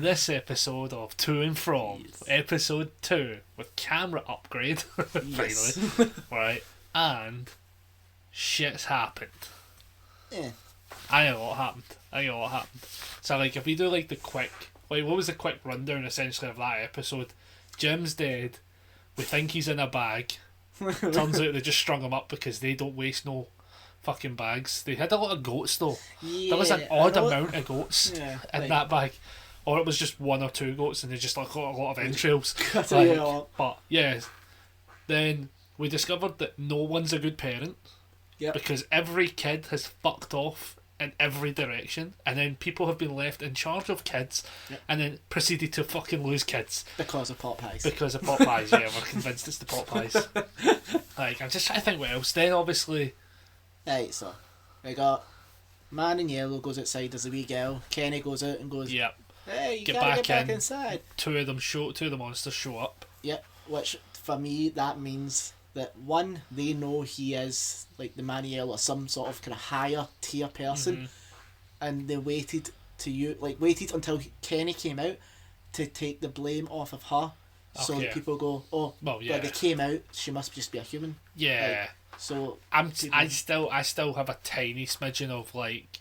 this episode of To and From, episode 2, with camera upgrade, finally, right, and shit's happened. Yeah. I know what happened. So, like, if we do, like, the quick, like, what was the quick rundown, essentially, of that episode? Jim's dead, we think he's in a bag, turns out they just strung him up because they don't waste no fucking bags. They had a lot of goats, though. Yeah, there was an odd amount of goats in like, that bag. Or it was just 1 or 2 goats and they just like got a lot of entrails. But yeah, then we discovered that no one's a good parent. Yep. Because every kid has fucked off in every direction, and then people have been left in charge of kids, and then proceeded to fucking lose kids. Because of pot pies. Yeah, we're convinced it's the pot pies. Like, I'm just trying to think what else. Then obviously... Right, so we got man in yellow goes outside as a wee girl. Kenny goes out and goes, yep. Hey, you get gotta back get back in. inside. Two of the monsters show up. Yep, which for me that means that one, they know he is like the man in yellow, or some sort of kind of higher tier person, and they waited until Kenny came out to take the blame off of her, so that people go, oh, well, they came out, she must just be a human. Yeah. Like, so I still have a tiny smidgen of like,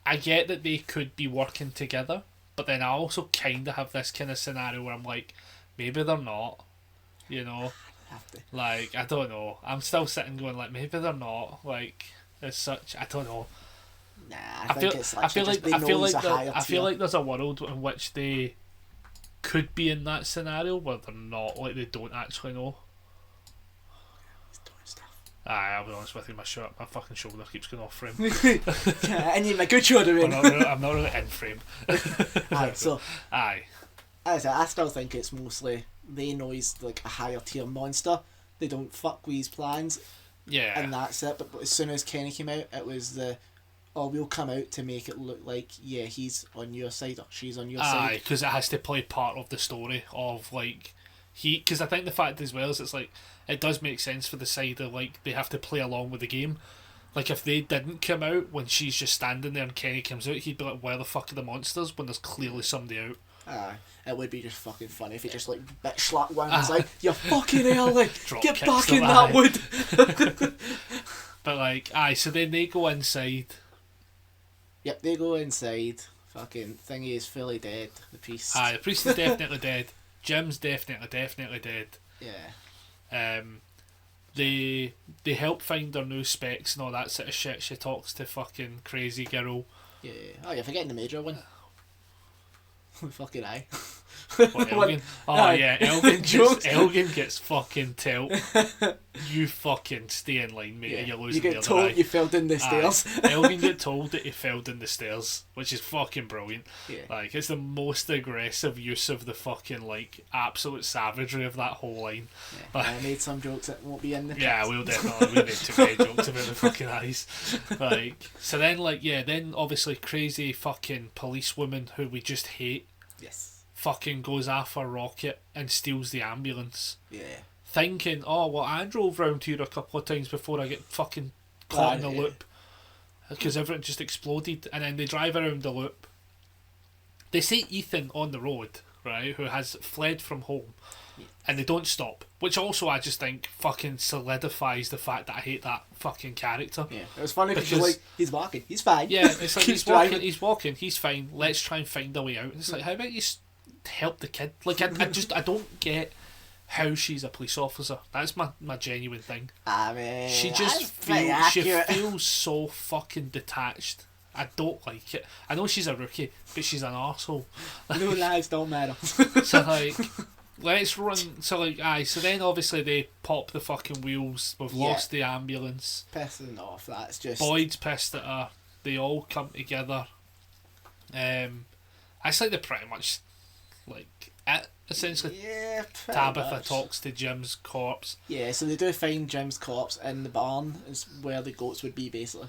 I get that they could be working together, but then I also kind of have this kind of scenario where I'm like, maybe they're not, you know, like, I don't know. I'm still sitting going like, maybe they're not, like, as such. I don't know. Nah, I feel like there's a world in which they could be in that scenario where they're not, like they don't actually know. I'll be honest with you, my fucking shoulder keeps going off frame. I need my good shoulder in. I'm not really in frame. I still think it's mostly they know he's like a higher tier monster. They don't fuck with his plans. Yeah. And that's it. But as soon as Kenny came out, it was we'll come out to make it look like, yeah, he's on your side or she's on your side. Aye, because it has to play part of the story of like because I think the fact as well is it's like it does make sense for the side of like they have to play along with the game. Like if they didn't come out when she's just standing there and Kenny comes out, he'd be like, where the fuck are the monsters when there's clearly somebody out? It would be just fucking funny if he just like bitch slapped one and was like, you fucking hell, like, get back in that wood. But like, so then they go inside. Yep, they go inside. Fucking thingy is fully dead. The priest. The priest is definitely dead. Jim's definitely dead. Yeah. They help find their new specs and all that sort of shit. She talks to fucking crazy girl. Yeah. Oh, you're forgetting the major one. Fucking aye. What, Elgin? Yeah, Elgin gets fucking told. You fucking stay in line, mate, or you're losing the other eye. You get told you fell down the stairs. Elgin get told that he fell down the stairs, which is fucking brilliant. Yeah. Like, it's the most aggressive use of the fucking, like, absolute savagery of that whole line. Yeah, I made some jokes that won't be in the Yeah, we'll definitely we made too many jokes about the fucking eyes. Like, so then, like, then obviously crazy fucking policewoman who we just hate. Yes. Fucking goes after Rocket and steals the ambulance. Yeah. Thinking, I drove round here a couple of times before I get fucking caught in the loop. Because everything just exploded. And then they drive around the loop. They see Ethan on the road, right, who has fled from home. Yeah. And they don't stop. Which also I just think fucking solidifies the fact that I hate that fucking character. Yeah. It was funny because like, he's walking, he's fine. Yeah, it's like he's walking, he's fine. Let's try and find a way out. And it's like, how about you help the kid? Like, I don't get how she's a police officer. That's my genuine thing. I mean, she feels so fucking detached. I don't like it. I know she's a rookie, but she's an arsehole. No lives don't matter. So like, let's run. So like, so then obviously they pop the fucking wheels. We've lost the ambulance. Pissing off. That's just. Boyd's pissed at her. They all come together. I say they pretty much like it essentially. Yeah, Tabitha much. talks to Jim's corpse. Yeah, so they do find Jim's corpse in the barn. Is where the goats would be basically.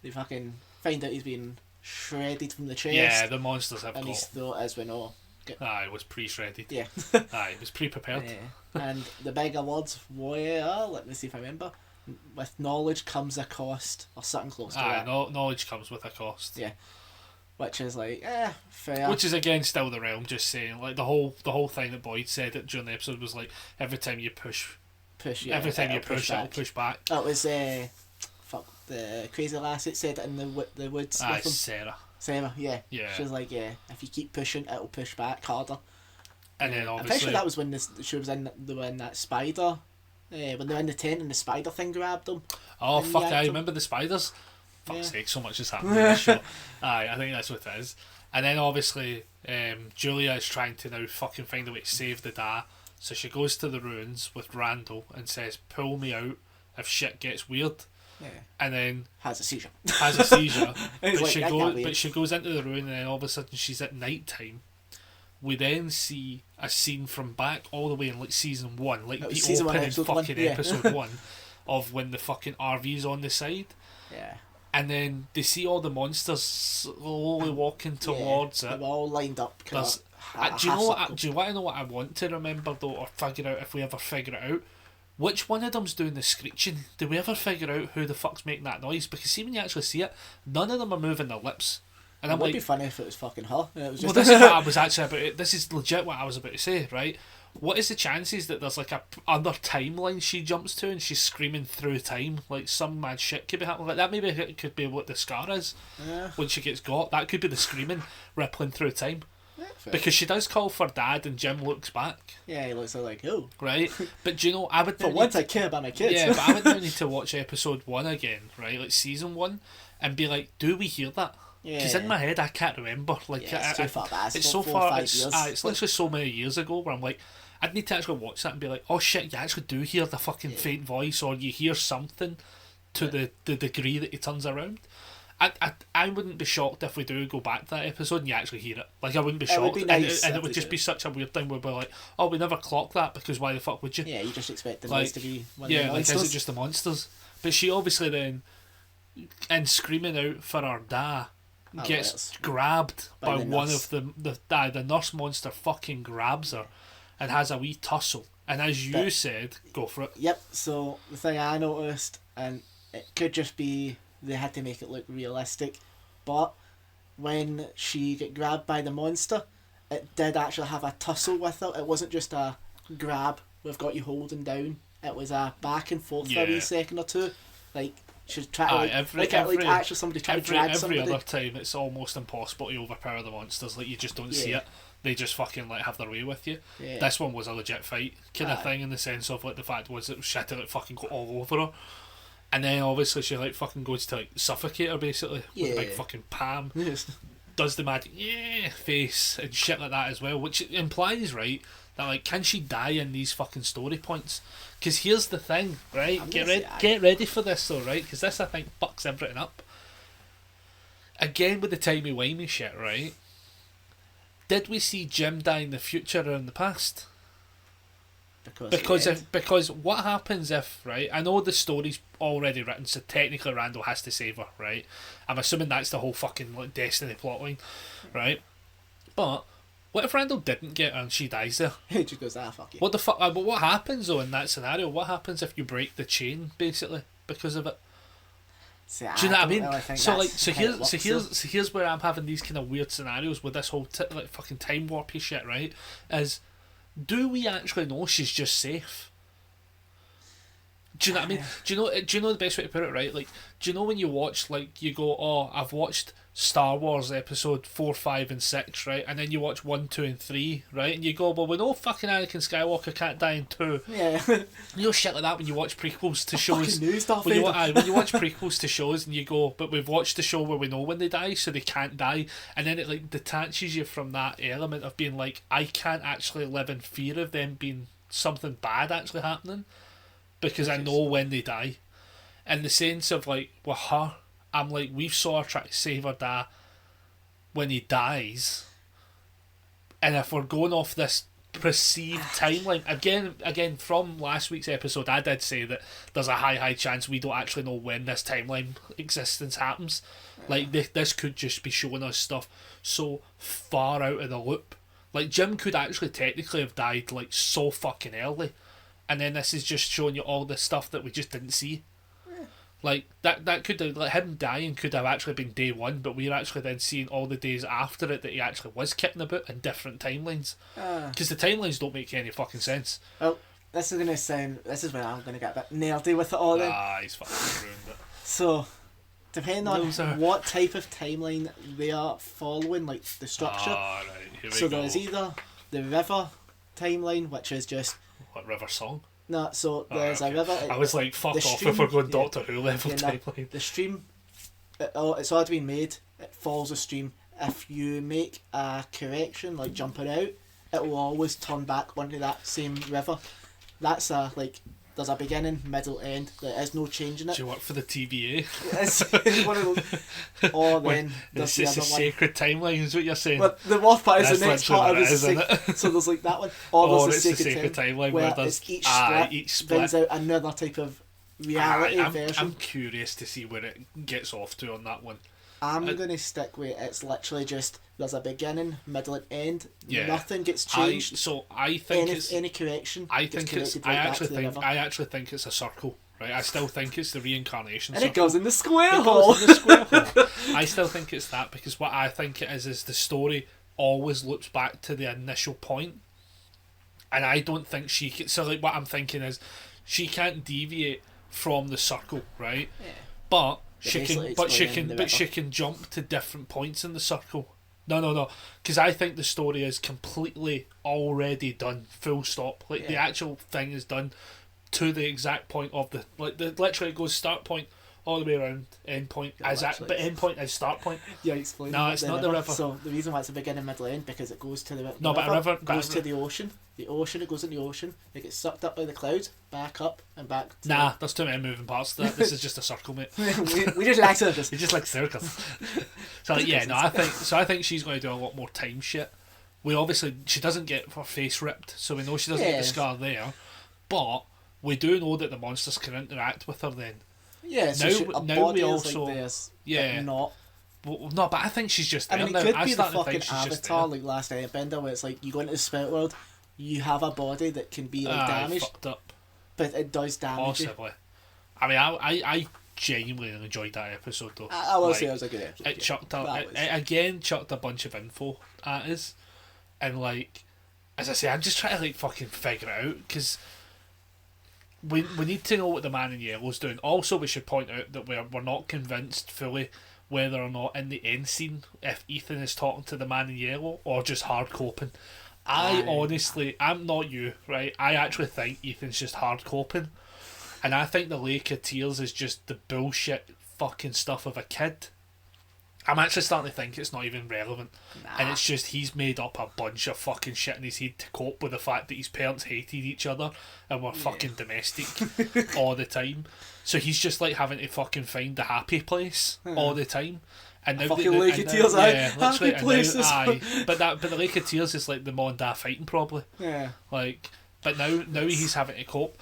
They fucking find out he's been shredded from the chest. Yeah, the monsters have and got. His throat, as we know. It was pre-shredded. Yeah. It was pre-prepared. And the bigger words were, let me see if I remember, with knowledge comes a cost, or something close to that. Knowledge comes with a cost. Yeah. which is like, fair. Which is again still the realm. Just saying, like the whole thing that Boyd said it during the episode was like every time you push, every time you push, it'll push back. That was the crazy lass that said it in the woods. Ah, Sarah. Sarah, yeah. Yeah. She was like, if you keep pushing, it'll push back harder. And then I'm obviously pretty sure that was when she was in that spider. When they were in the tent and the spider thing grabbed them. Oh fuck! I remember the spiders. Fuck's sake! So much has happened in this show. Aye, I think that's what it is. And then obviously, Julia is trying to now fucking find a way to save the dad. So she goes to the ruins with Randall and says, "Pull me out if shit gets weird." Yeah. And then has a seizure. But she goes into the ruin, and then all of a sudden she's at night time. We then see a scene from back all the way in like season 1, like the opening fucking episode 1 of when the fucking RV's on the side. Yeah. And then they see all the monsters slowly walking towards it. They're all lined up. Do you want to know what I want to remember though, or figure out if we ever figure it out? Which one of them's doing the screeching? Do we ever figure out who the fuck's making that noise? Because see, when you actually see it, none of them are moving their lips. And it would be funny if it was fucking her. This is what I was actually about. This is legit what I was about to say, right? What is the chances that there's like a other timeline she jumps to and she's screaming through time? Like some mad shit could be happening. Like that maybe it could be what the scar is when she gets got. That could be the screaming rippling through time. Yeah, because she does call for Dad and Jim looks back. Yeah, he looks like, oh. Right? But do you know, I would... For once I care about my kids. Yeah, but I would now need to watch episode 1 again, right? Like season 1, and be like, do we hear that? Because in my head I can't remember. Like, it's too far back. It's so far. It's literally so many years ago where I'm like, I'd need to actually watch that and be like, oh shit, you actually do hear the fucking faint voice, or you hear something to the degree that he turns around. I wouldn't be shocked if we do go back to that episode and you actually hear it. Like, I wouldn't be shocked. It would be nice and it would just be such a weird thing where we're like, oh, we never clocked that, because why the fuck would you? Yeah, you just expect the noise to be one of the monsters. monsters. Is it just the monsters? But she obviously then, in screaming out for her dad, gets grabbed by one of the nurse monster fucking grabs her and has a wee tussle. And as you said, go for it. Yep, so the thing I noticed, and it could just be they had to make it look realistic, but when she get grabbed by the monster, it did actually have a tussle with her. It wasn't just a grab, we've got you holding down. It was a back and forth for a wee second or two. Like, she's trying to actually somebody trying to drag somebody. Every other time it's almost impossible to overpower the monsters. Like, you just don't see it. They just fucking like have their way with you. Yeah. This one was a legit fight kind of thing, in the sense of like the fact was that she had to like fucking go all over her. And then obviously she like fucking goes to like suffocate her basically with a big fucking palm. Yes. Does the magic face and shit like that as well, which implies, right, that like, can she die in these fucking story points? Because here's the thing, right? Get ready for this though, right? Because this I think fucks everything up. Again with the timey-wimey shit, right? Did we see Jim die in the future or in the past? Because what happens if, right, I know the story's already written, so technically Randall has to save her, right? I'm assuming that's the whole fucking like Destiny plotline, right? But what if Randall didn't get her and she dies there? He just goes, fuck you. What the fuck? But what happens though in that scenario? What happens if you break the chain basically because of it? See, do you know what I mean? Really Here's where I'm having these kind of weird scenarios with this whole like fucking time warpy shit, right? Is, do we actually know she's just safe? Do you know what I mean? Do you know the best way to put it, right? Like, do you know when you watch, like, you go, oh, I've watched Star Wars episode 4, 5 and 6, right? And then you watch 1, 2 and 3, right? And you go, well, we know fucking Anakin Skywalker can't die in 2. Yeah. You know shit like that when you watch prequels to shows. New stuff, when you watch prequels to shows and you go, but we've watched the show where we know when they die, so they can't die. And then it like detaches you from that element of being like, I can't actually live in fear of them being something bad actually happening, because I know when they die. In the sense of like with her, I'm like, we saw her try to save her dad when he dies, and if we're going off this perceived timeline again from last week's episode, I did say that there's a high chance we don't actually know when this timeline existence happens. Like this could just be showing us stuff so far out of the loop. Like Jim could actually technically have died like so fucking early, and then this is just showing you all the stuff that we just didn't see. Like that could have, like, him dying could have actually been day one, but we're actually then seeing all the days after it that he actually was kicking about in different timelines. Because the timelines don't make any fucking sense. Well, this is where I'm gonna get a bit nerdy with it all then. He's fucking ruined it. So, depending on what type of timeline they are following, like the structure. Right, here we so go. there's either the river timeline, which is just What, River Song? no. So there's okay. a river. I was like, fuck off stream, if we're going Doctor Who level no, timeline. the stream, it's already been made. It follows a stream. If you make a correction, like jumping out, it will always turn back onto that same river. That's there's a beginning, middle, end. There is no changing it. Do you work for the TVA? It's one of those. Or then there's the It's other a one. sacred timeline, is what you're saying. But the worst part is That's the next literally part what of it it is, is so there's like that one. Or there's it's the sacred timeline where there's it's each split brings out another type of reality version. I'm curious to see where it gets off to on that one. I'm going to stick with it's literally just there's a beginning, middle, and end. Yeah. Nothing gets changed. I think any correction. I gets think it's. corrected right back to the river. I actually think it's a circle. Right. I still think it's the reincarnation. And circle. it goes in the square It hole. goes in the square hole. I still think it's that because what I think it is the story always loops back to the initial point, and I don't think she can. So like what I'm thinking is, she can't deviate from the circle, right? Yeah. But But she can jump to different points in the circle. No, because I think the story is completely already done, full stop. Like the actual thing is done to the exact point of the literally it goes start point all the way around end point but end point is start point. Yeah, explain. No, it's not the river. So the reason why it's a beginning, middle, end because it goes to the river. No, but a river goes to the ocean. The ocean, it goes in the ocean. It gets sucked up by the clouds, back up and back. To Nah, there's too many moving parts to that. This is just a circle, mate. we just like circles. We just like circles. So I think she's going to do a lot more time shit. She doesn't get her face ripped, so we know she doesn't get the scar there. But we do know that the monsters can interact with her then. Yeah, so now we also like this, yeah. Not. Well, no, but I think she's just. I mean, it could be the fucking Avatar, like Last Airbender, where it's like you go into the spirit world, you have a body that can be like damaged, fucked up. But it does damage. Possibly. I mean, I genuinely enjoyed that episode though. I will say it was a good episode. It chucked a bunch of info at us, and like, as I say, I'm just trying to like fucking figure it out because. We need to know what the man in yellow's doing. Also, we should point out that we're not convinced fully whether or not in the end scene if Ethan is talking to the man in yellow or just hard coping. Honestly, I'm not you, right? I actually think Ethan's just hard coping, and I think the Lake of Tears is just the bullshit fucking stuff of a kid. I'm actually starting to think it's not even relevant. And it's just he's made up a bunch of fucking shit in his head to cope with the fact that his parents hated each other and were fucking domestic all the time. So he's just like having to fucking find the happy place all the time. And now fucking Lake of Tears, happy place. But the Lake of Tears is like the mom and dad fighting probably. Yeah. Like, but now he's having to cope.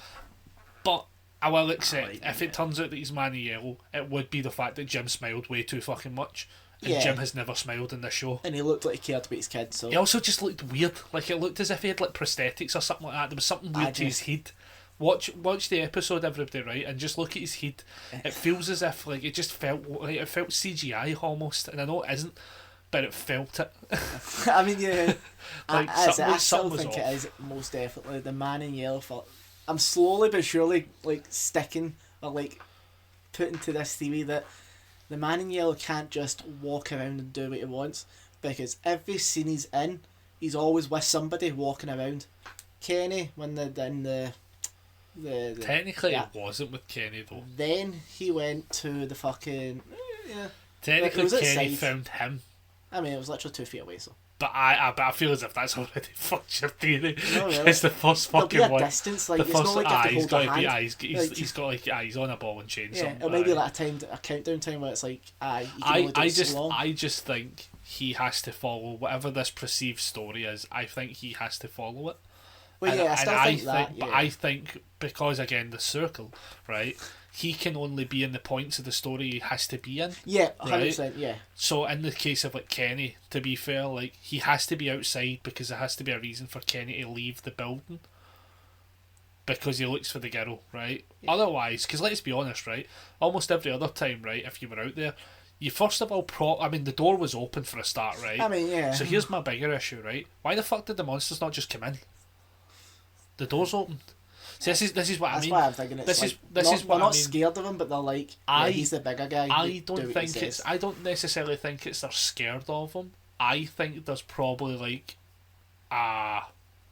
But I will accept, if it turns out that he's Man in Yellow, it would be the fact that Jim smiled way too fucking much. And Jim has never smiled in this show. And he looked like he cared about his kids, so... He also just looked weird. Like, it looked as if he had, like, prosthetics or something like that. There was something weird to his head. Watch the episode, everybody, right? And just look at his head. It feels as if, like, it just felt... Like, it felt CGI, almost. And I know it isn't, but it felt it. I mean, yeah. Like, I still think it is most definitely the Man in Yellow. I'm slowly but surely like sticking or like putting to this theory that the Man in Yellow can't just walk around and do what he wants, because every scene he's in, he's always with somebody walking around. Kenny, when they're in the technically it wasn't with Kenny though. Then he went to the fucking Technically Kenny found him. I mean, it was literally 2 feet away, so. But I feel as if that's already fucked your theory. No, really. It's the first fucking one. Distance, like, it's not like you have to hold a hand. He's got like he's on a ball and chain. Yeah, or maybe like a countdown time where it's like you can only do it so long. I just think he has to follow whatever this perceived story is. I think he has to follow it. Well, yeah, I still think that. Yeah. But I think because again the circle, right? He can only be in the points of the story he has to be in. Yeah, 100%, right? Yeah. So in the case of like Kenny, to be fair, like he has to be outside because there has to be a reason for Kenny to leave the building. because he looks for the girl, right? Yeah. Otherwise, because let's be honest, right? Almost every other time, right? If you were out there, you first of all the door was open for a start, right? I mean, yeah. So here's my bigger issue, right? Why the fuck did the monsters not just come in? The door's opened. See, this is what I mean. That's why I'm thinking it's this is what we're not scared of him, but they're like, he's the bigger guy. I don't necessarily think it's they're scared of him. I think there's probably like,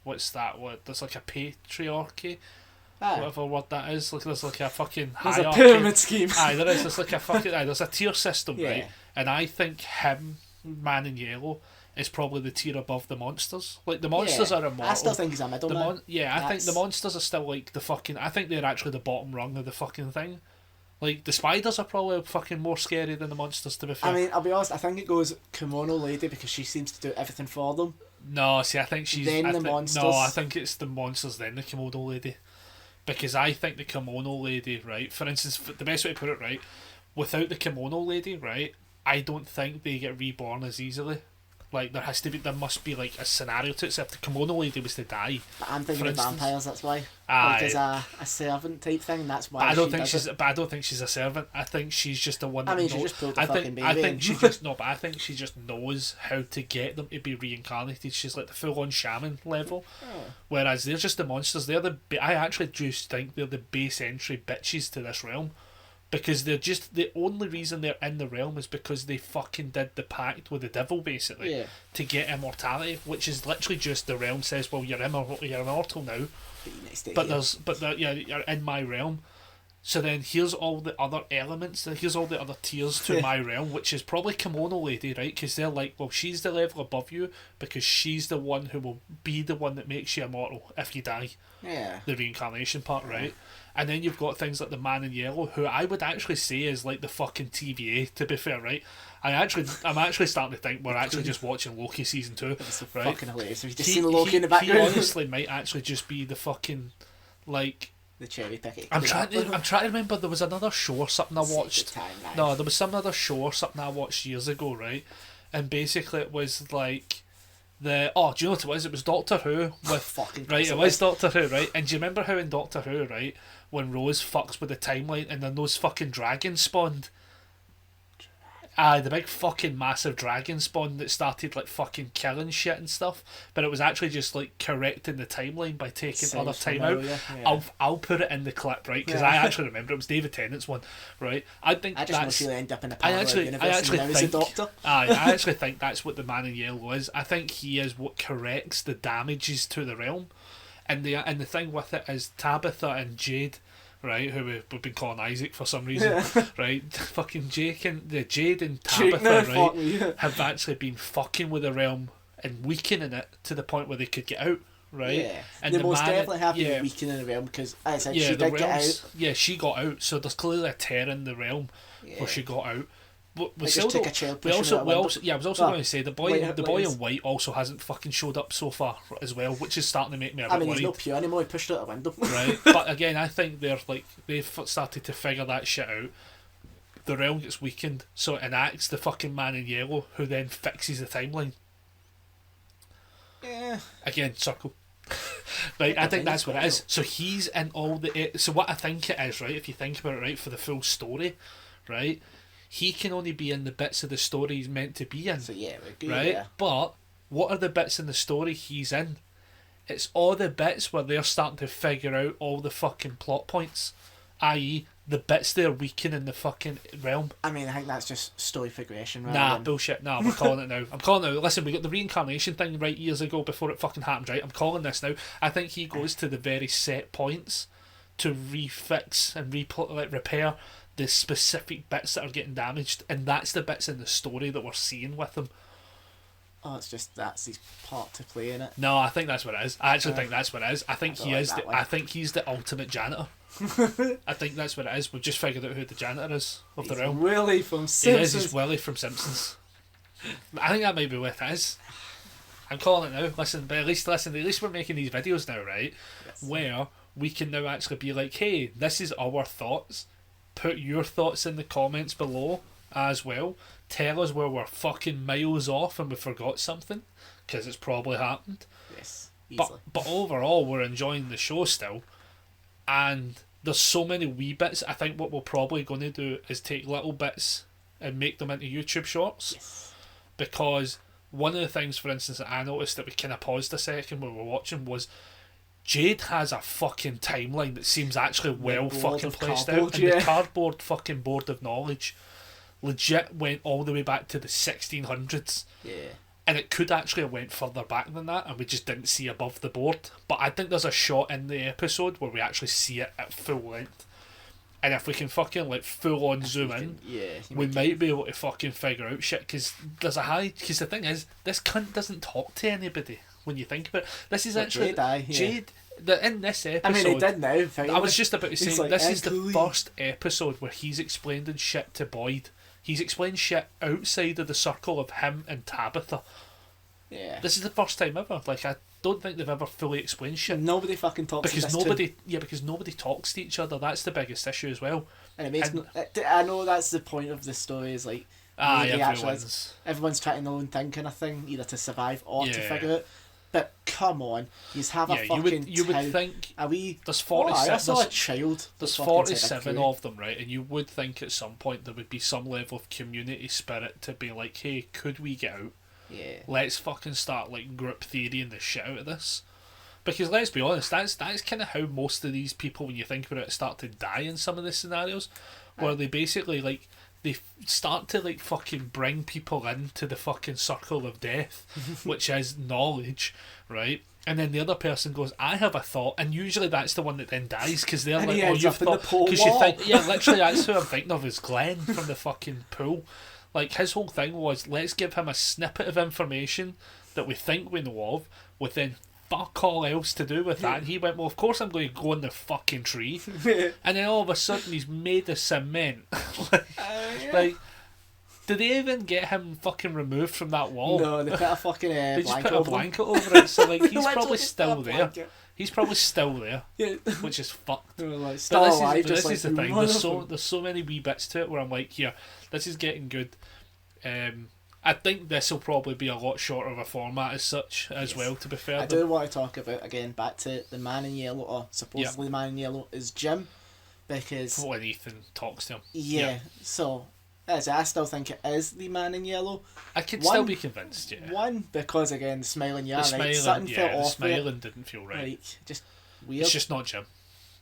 what's that word? There's like a patriarchy, whatever word that is. Like there's like a fucking hierarchy. There's a pyramid scheme. There is. There's like a fucking. There's a tier system, right? And I think him, Man in Yellow, is probably the tier above the monsters. Like the monsters are immortal. I still think he's a middleman. I think the monsters are still like the fucking. I think they're actually the bottom rung of the fucking thing. Like the spiders are probably fucking more scary than the monsters, to be fair. I mean, I'll be honest. I think it goes Kimono Lady because she seems to do everything for them. No, see, I think she's then the monsters. No, I think it's the monsters then the Kimono Lady, because I think the Kimono Lady, right? For instance, the best way to put it, right, without the Kimono Lady, right, I don't think they get reborn as easily. Like there must be like a scenario to it. So if the Kimono Lady was to die, but I'm thinking of vampires. That's why. Like as a servant type thing. That's why. But I don't think she's a servant. I think she's just the one. She just pulled the fucking baby. I think she just But I think she just knows how to get them to be reincarnated. She's like the full-on shaman level. Oh. Whereas they're just the monsters. I actually just think they're the base entry bitches to this realm. Because they're just the only reason they're in the realm is because they fucking did the pact with the devil basically to get immortality, which is literally just the realm says, well, you're immortal now, you're in my realm. So then here's all the other elements, here's all the other tiers to my realm, which is probably Kimono Lady, right? Because they're like, well, she's the level above you because she's the one who will be the one that makes you immortal if you die. Yeah. The reincarnation part, right? And then you've got things like the Man in Yellow, who I would actually say is like the fucking TVA, to be fair, right? I'm actually starting to think we're actually just watching Loki season 2. It's right? Fucking hilarious. Have you just seen Loki in the background? He honestly might actually just be the fucking, like... The cherry picking. I'm trying to remember, there was another show or something I watched. No, there was some other show or something I watched years ago, right? And basically it was like... do you know what it was? It was Doctor Who with right. It was Doctor Who, right? And do you remember how in Doctor Who, right, when Rose fucks with the timeline and then those fucking dragons spawned? The big fucking massive dragon spawn that started like fucking killing shit and stuff, but it was actually just like correcting the timeline by taking other time out. Yeah. I'll put it in the clip, right? Because I actually remember it was David Tennant's one, right? I think I just want to end up in a parallel universe and now he's a doctor. I actually think that's what the Man in Yellow is. I think he is what corrects the damages to the realm, and the thing with it is Tabitha and Jade, right, who we've been calling Isaac for some reason, right? Fucking Jade and Tabitha, right, have actually been fucking with the realm and weakening it to the point where they could get out, right? Yeah, and they most definitely have been weakening the realm because, as I said, she did get out. Yeah, she got out, so there's clearly a tear in the realm where she got out. But I was also going to say the boy in white also hasn't fucking showed up so far as well, which is starting to make me a bit worried. He's not pure anymore. He pushed out a window. Right, but again, I think they've started to figure that shit out. The realm gets weakened, so it enacts the fucking Man in Yellow, who then fixes the timeline. Yeah. Again, circle. Right, I think that's what it is. So he's in all the. So what I think it is, right? If you think about it, right, for the full story, right. He can only be in the bits of the story he's meant to be in. So we agree, right? Yeah. But what are the bits in the story he's in? It's all the bits where they're starting to figure out all the fucking plot points, i.e. the bits they're weakening the fucking realm. I mean, I think that's just story progression. Bullshit. Nah, we're calling it now. I'm calling it now. Listen, we got the reincarnation thing right years ago before it fucking happened, right? I'm calling this now. I think he goes to the very set points to refix and repair the specific bits that are getting damaged, and that's the bits in the story that we're seeing with him. Oh, it's just that's his part to play in it. No, I think that's what it is. I actually think that's what it is. I think I think he's the ultimate janitor. I think that's what it is. We've just figured out who the janitor is of the realm. Willie from Simpsons. He's Willie from Simpsons. I think that might be what it is. I'm calling it now. Listen, but at least we're making these videos now, right? Yes. Where we can now actually be like, hey, this is our thoughts. Put your thoughts in the comments below as well. Tell us where we're fucking miles off and we forgot something, because it's probably happened. Yes, easily. But overall, we're enjoying the show still. And there's so many wee bits. I think what we're probably going to do is take little bits and make them into YouTube shorts. Yes. Because one of the things, for instance, that I noticed that we kind of paused a second when we were watching was Jade has a fucking timeline that seems actually well fucking placed out. And the cardboard fucking board of knowledge legit went all the way back to the 1600s. Yeah. And it could actually have went further back than that, and we just didn't see above the board. But I think there's a shot in the episode where we actually see it at full length. And if we can fucking like full on zoom in, we might be able to fucking figure out shit. Because there's a high. Because the thing is, this cunt doesn't talk to anybody. When you think about it, this is actually Jade. In this episode, I mean, he did now. I was just about to say, like, this is the first episode where he's explaining shit to Boyd. He's explained shit outside of the circle of him and Tabitha. Yeah. This is the first time ever. Like, I don't think they've ever fully explained shit. Nobody fucking talks because nobody talks to each other. That's the biggest issue as well. And it makes I know that's the point of the story, is like everyone's trying their own thing kind of thing, either to survive or to figure it. But come on, you have a fucking. You would think. Are we? There's 47. I saw a child. There's 47 of them, right? And you would think at some point there would be some level of community spirit to be like, hey, could we get out? Yeah. Let's fucking start like group theorying the shit out of this. Because let's be honest, that's kind of how most of these people, when you think about it, start to die in some of the scenarios, where they basically like. They start to like fucking bring people into the fucking circle of death, which is knowledge, right? And then the other person goes, I have a thought, and usually that's the one that then dies, because they're and like, oh, you've thought, because you think, yeah, literally that's who I'm thinking of is Glenn from the fucking pool. Like, his whole thing was, let's give him a snippet of information that we think we know of, with then fuck all else to do with that. And he went, well, of course I'm going to go in the fucking tree. And then all of a sudden he's made of cement. Like, did they even get him fucking removed from that wall? No, they put a fucking they blanket just put a blanket over it. So like, he's probably still there. He's probably still there, which is fucked. Like, but this is the thing. There's so many wee bits to it where I'm like, yeah, this is getting good. I think this will probably be a lot shorter of a format as such as well, to be fair. I do want to talk about, again, back to the man in yellow, or supposedly the man in yellow is Jim, because... when Ethan talks to him. Yeah, so, as I still think it is the man in yellow. I could still be convinced, yeah. One, because, again, the smiling, right? Something felt off. The smiling didn't feel right. Like, just weird. It's just not Jim.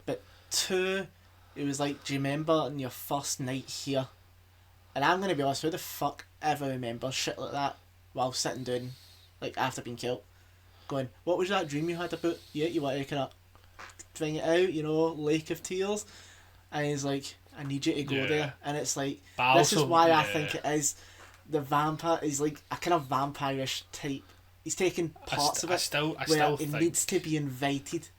But two, it was like, do you remember on your first night here? And I'm going to be honest, who the fuck ever remembers shit like that while sitting down, like, after being killed? Going, what was that dream you had about? Yeah, you want to kind of bring it out, you know, Lake of Tears? And he's like, I need you to go there. And it's like, this is why I think it is the vampire, is like a kind of vampire-ish type. He's taking parts of it where he needs to be invited.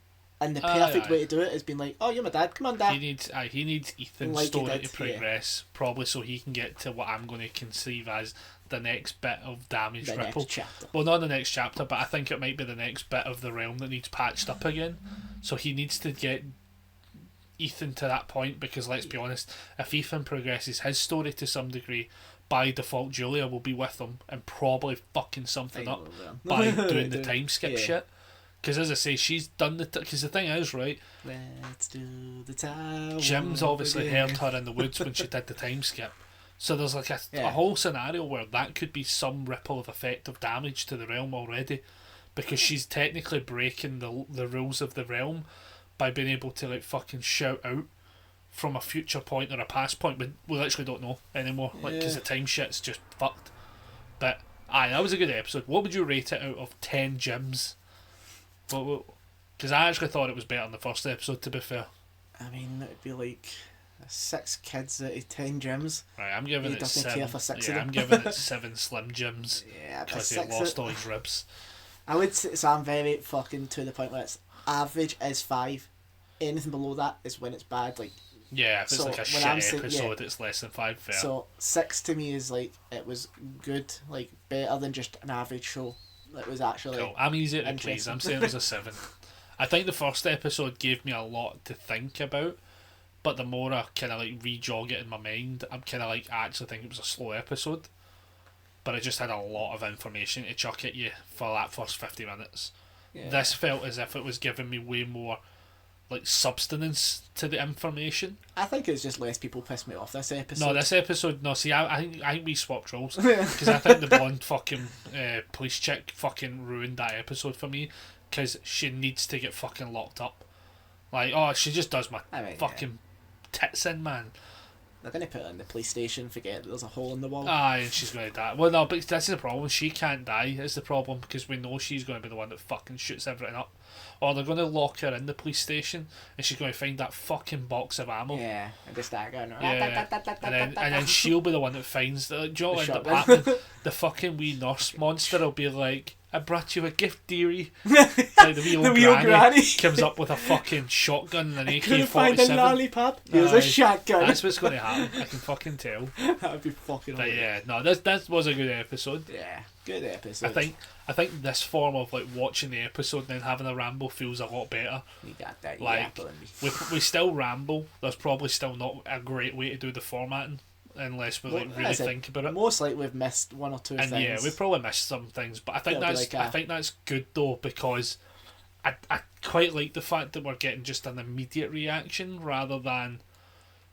And the perfect way to do it is being like, oh, you're my dad, come on, dad. He needs Ethan's story to progress, probably so he can get to what I'm going to conceive as the next bit of damaged Ripple. Next chapter. Well, not the next chapter, but I think it might be the next bit of the realm that needs patched up again. So he needs to get Ethan to that point, because let's be honest, if Ethan progresses his story to some degree, by default Julia will be with him and probably fucking something up by doing the time skip shit. Because as I say, she's done the... Because the thing is, right... Let's do the time. Jim's obviously heard her in the woods when she did the time skip. So there's like a whole scenario where that could be some ripple of effect of damage to the realm already. Because she's technically breaking the rules of the realm by being able to like fucking shout out from a future point or a past point. We literally don't know anymore. Like, because the time shit's just fucked. But, aye, that was a good episode. What would you rate it out of 10 Jims? Because I actually thought it was better than the first episode, to be fair. I mean, it'd be like 6 kids out of 10 Jims. Right, I'm giving it 7. Care for 6 of them. I'm giving it 7 Slim Jims. Yeah, because he lost all his ribs. I would say, so I'm very fucking to the point where it's average is 5. Anything below that is when it's bad. Like, yeah, if it's like a shit episode, it's less than 5. Fair. So 6 to me is like, it was good, like better than just an average show. It was actually cool. I'm easy to please. I'm saying it was a 7. I think the first episode gave me a lot to think about, but the more I kind of like re-jog it in my mind, I'm kind of like, I actually think it was a slow episode, but it just had a lot of information to chuck at you for that first 50 minutes. Yeah. This felt as if it was giving me way more like substance to the information. I think it's just less people piss me off this episode. No, this episode. No, see, I think we swapped roles because I think the blonde fucking police chick fucking ruined that episode for me because she needs to get fucking locked up. Like, oh, she just does my fucking tits in, man. They're going to put her in the police station, forget that there's a hole in the wall. Aye, and she's going to die. Well, no, but that's the problem. She can't die is the problem because we know she's going to be the one that fucking shoots everything up. Or they're going to lock her in the police station and she's going to find that fucking box of ammo. Yeah, and just start going... Yeah, and then she'll be the one that finds the... Do you know what will end up happening? The fucking wee nurse monster will be like, I brought you a gift, dearie. Like the wee old granny comes up with a fucking shotgun and an AK-47. Couldn't find a lollipop. Here's a shotgun. That's what's going to happen. I can fucking tell. That would be fucking But hilarious. yeah, no, that was a good episode. Yeah, good episode. I think this form of like watching the episode and then having a ramble feels a lot better. You got that. Like we still ramble. There's probably still not a great way to do the formatting unless we like really think about it. Most likely we've missed one or two things. And yeah, we probably missed some things, but I think I think that's good though because I quite like the fact that we're getting just an immediate reaction rather than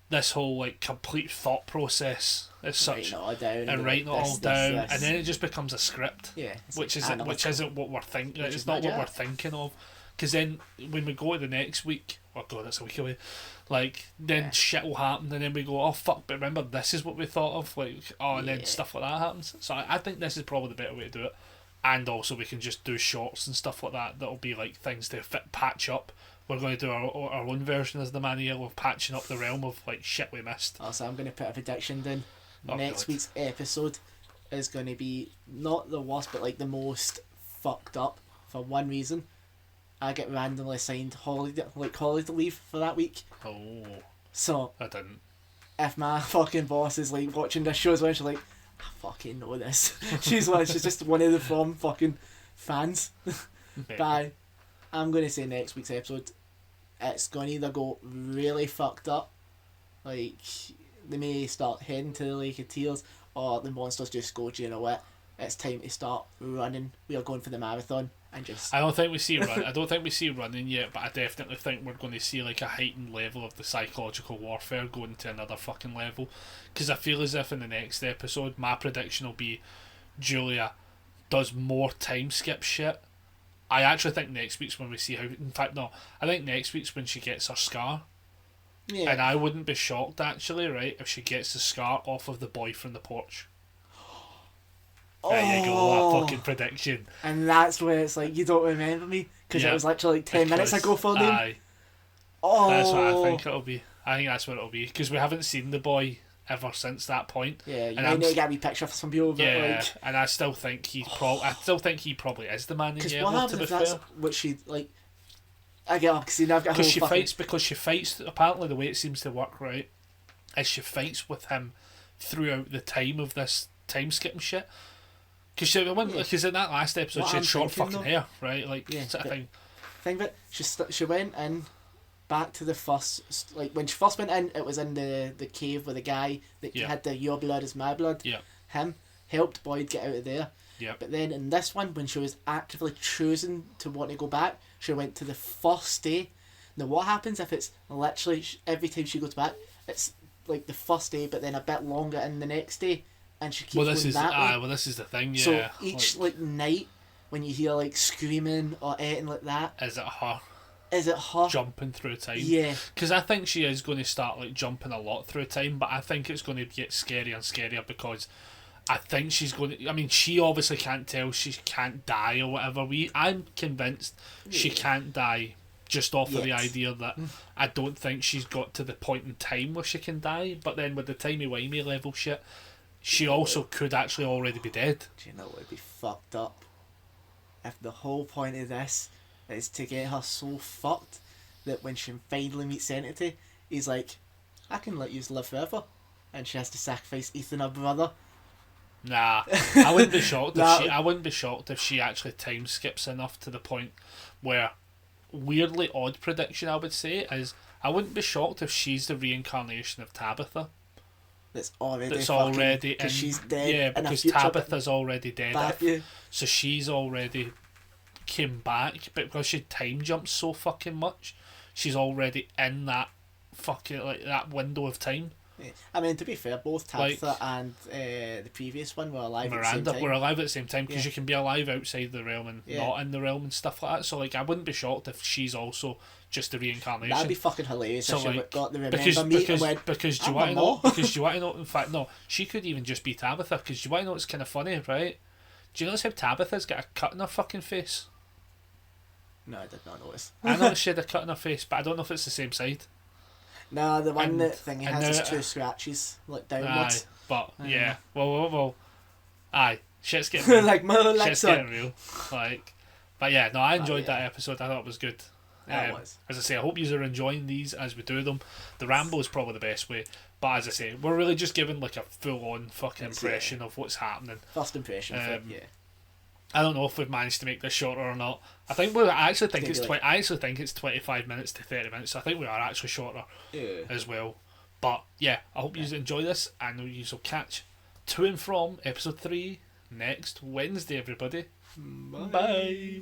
this whole like complete thought process as such, writing it all down, and then it just becomes a script. Yeah, which isn't what we're thinking. It's not what we're thinking of. Because then when we go to the next week, oh god, that's a week away. Like then shit will happen, and then we go, oh fuck! But remember, this is what we thought of. Like and then stuff like that happens. So I think this is probably the better way to do it. And also we can just do shorts and stuff like that. That'll be like things to patch up. We're going to do our own version as the Man of Yall of patching up the realm of like shit we missed. Also, I'm going to put a prediction down. Next week's episode is going to be not the worst, but like the most fucked up for one reason. I get randomly assigned holiday leave for that week. Oh. So I didn't. If my fucking boss is like watching this show as well, she's like, I fucking know this. She's just one of the fucking fans. Bye. I'm going to say next week's episode, it's going to either go really fucked up, like they may start heading to the Lake of Tears, or the monsters just go, do you know what? It's time to start running. We are going for the marathon. And just... I don't think we see running yet, but I definitely think we're going to see like a heightened level of the psychological warfare going to another fucking level. Because I feel as if in the next episode, my prediction will be Julia does more time skip shit. I actually think next week's when we see how... In fact, no. I think next week's when she gets her scar. Yeah. And I wouldn't be shocked, actually, right, if she gets the scar off of the boy from the porch. There you go, that fucking prediction. And that's where it's like, you don't remember me? Because it was literally like 10 minutes ago for them. Aye. Oh. That's what I think it'll be. I think that's what it'll be. Because we haven't seen the boy ever since that point. Yeah, you might need to get me picture for some people. Yeah, and I still think he probably is the Man in Yellow, to be fair. What she, like... I get up, because I've got because she fights, apparently the way it seems to work, right, is she fights with him throughout the time of this time skipping shit. Because in that last episode she had short fucking hair, right? Like, sort of thing. Thing of it, she went in back to the first, like when she first went in, it was in the cave with the guy that had the your blood is my blood. Yeah. Him helped Boyd get out of there. Yeah. But then in this one, when she was actively choosing to want to go back, she went to the first day. Now what happens if it's literally every time she goes back, it's like the first day, but then a bit longer in the next day? And she keeps going that way. Well, this is the thing, yeah. So each like night, when you hear like screaming or anything like that, is it her? Is it her jumping through time? Yeah. Because I think she is going to start like jumping a lot through time, but I think it's going to get scarier and scarier because I think she's going to. I mean, she obviously can't tell she can't die or whatever. I'm convinced she can't die. Just off of the idea that I don't think she's got to the point in time where she can die. But then with the timey-wimey level shit, she also could actually already be dead. Do you know what would be fucked up? If the whole point of this is to get her so fucked that when she finally meets Entity, he's like, I can let you live forever. And she has to sacrifice Ethan, her brother. Nah, I wouldn't be shocked I wouldn't be shocked if she actually time skips enough to the point where, weirdly odd prediction I would say is, I wouldn't be shocked if she's the reincarnation of Tabitha. That's already in. She's dead. Yeah, because Tabitha's already dead. So she's already came back, but because she time jumps so fucking much, she's already in that fucking like that window of time. Yeah. I mean, to be fair, both Tabitha and the previous one were alive Miranda at the same time. were alive at the same time because Yeah. you can be alive outside the realm and not in the realm and stuff like that. So like, I wouldn't be shocked if she's also just a reincarnation. That'd be fucking hilarious So, if she like, got the remember because me because and went, because do you "I'm want to a know? mole." Because do you want to know? In fact, no, she could even just be Tabitha. Because do you want to know what's kind of funny, right? Do you notice how Tabitha's got a cut in her fucking face? No, I did not notice. I know she had a cut in her face, but I don't know if it's the same side. No, the one And- that thing he and has is now- 2 scratches, like Aye, downwards. but I yeah, well, aye, shit's getting real. Like, my legs Shit's on. getting real. Like, but yeah, no, I enjoyed yeah. that episode. I thought it was good. Yeah, it was. As I say, I hope you are enjoying these as we do them. The ramble is probably the best way, but as I say, we're really just giving like a full-on fucking It's, impression of what's happening. First impression of it, yeah. I don't know if we've managed to make this shorter or not. I think I actually think Maybe it's like- I actually think it's 25 minutes to 30 minutes. So I think we are actually shorter Yeah. as well. But yeah, I hope you enjoy this, and you will catch to and from episode 3 next Wednesday, everybody. Bye. Bye.